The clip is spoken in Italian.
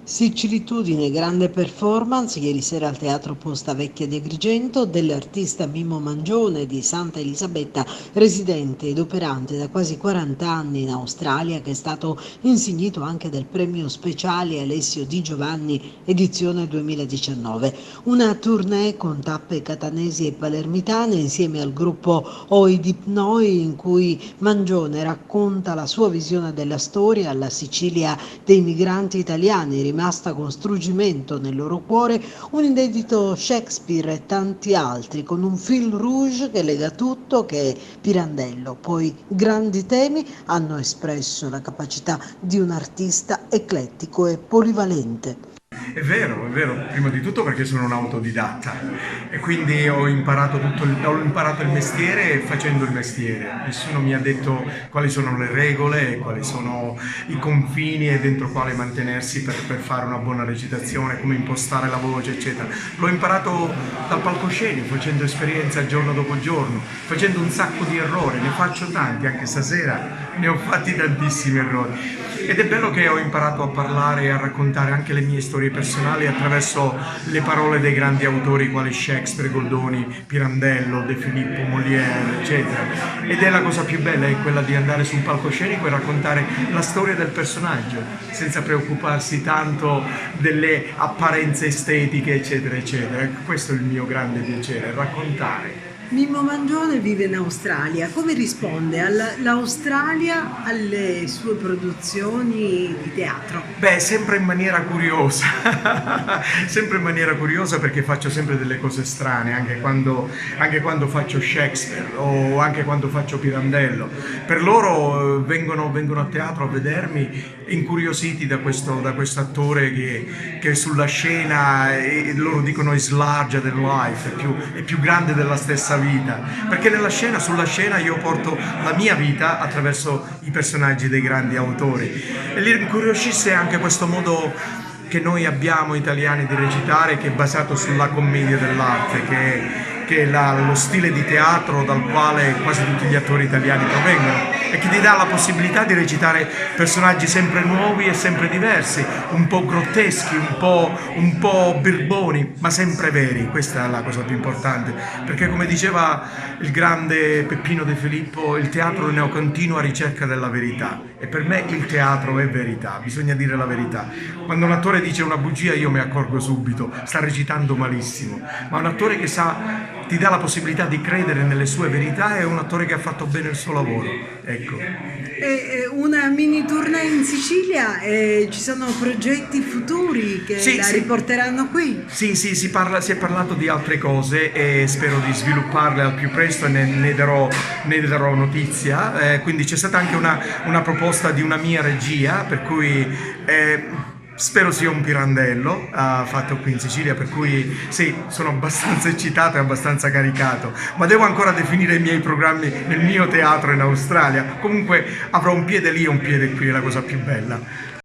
Sicilitudine, grande performance ieri sera al Teatro Posta Vecchia di Agrigento dell'artista Mimmo Mangione di Santa Elisabetta, residente ed operante da quasi 40 anni in Australia, che è stato insignito anche del premio speciale Alessio Di Giovanni edizione 2019. Una tournée con tappe catanesi e palermitane insieme al gruppo Oidipnoi, in cui Mangione racconta la sua visione della storia alla Sicilia dei migranti italiani, rimasta con struggimento nel loro cuore, un inedito Shakespeare e tanti altri, con un fil rouge che lega tutto, che è Pirandello. Poi grandi temi hanno espresso la capacità di un artista eclettico e polivalente. È vero, prima di tutto perché sono un autodidatta e quindi ho imparato il mestiere facendo il mestiere. Nessuno mi ha detto quali sono le regole, quali sono i confini e dentro quale mantenersi per fare una buona recitazione, come impostare la voce, eccetera. L'ho imparato dal palcoscenico, facendo esperienza giorno dopo giorno, facendo un sacco di errori, ne faccio tanti, anche stasera ne ho fatti tantissimi errori. Ed è bello che ho imparato a parlare e a raccontare anche le mie storie personali attraverso le parole dei grandi autori quali Shakespeare, Goldoni, Pirandello, De Filippo, Molière, eccetera. Ed è la cosa più bella, è quella di andare su un palcoscenico e raccontare la storia del personaggio, senza preoccuparsi tanto delle apparenze estetiche, eccetera, eccetera. Questo è il mio grande piacere, raccontare. Mimmo Mangione vive in Australia. Come risponde l'Australia alle sue produzioni di teatro? Beh, sempre in maniera curiosa, sempre in maniera curiosa perché faccio sempre delle cose strane, anche quando faccio Shakespeare o anche quando faccio Pirandello. Per loro vengono a teatro a vedermi incuriositi da questo attore che sulla scena, e loro dicono is larger than life, è più grande della stessa vita, perché sulla scena io porto la mia vita attraverso i personaggi dei grandi autori e li incuriosisce anche questo modo che noi abbiamo italiani di recitare, che è basato sulla commedia dell'arte, che è lo stile di teatro dal quale quasi tutti gli attori italiani provengono e che ti dà la possibilità di recitare personaggi sempre nuovi e sempre diversi, un po' grotteschi, un po' birboni, ma sempre veri. Questa è la cosa più importante, perché come diceva il grande Peppino De Filippo, il teatro è una continua ricerca della verità e per me il teatro è verità, bisogna dire la verità. Quando un attore dice una bugia io mi accorgo subito, sta recitando malissimo, ma un attore che ti dà la possibilità di credere nelle sue verità è un attore che ha fatto bene il suo lavoro. Ecco. Una mini tournée in Sicilia e ci sono progetti futuri che Sì, la sì. riporteranno qui. Sì, sì, si è parlato di altre cose e spero di svilupparle al più presto e ne darò notizia. Quindi c'è stata anche una proposta di una mia regia, per cui spero sia un Pirandello fatto qui in Sicilia, per cui sì, sono abbastanza eccitato e abbastanza caricato, ma devo ancora definire i miei programmi nel mio teatro in Australia. Comunque avrò un piede lì e un piede qui, è la cosa più bella.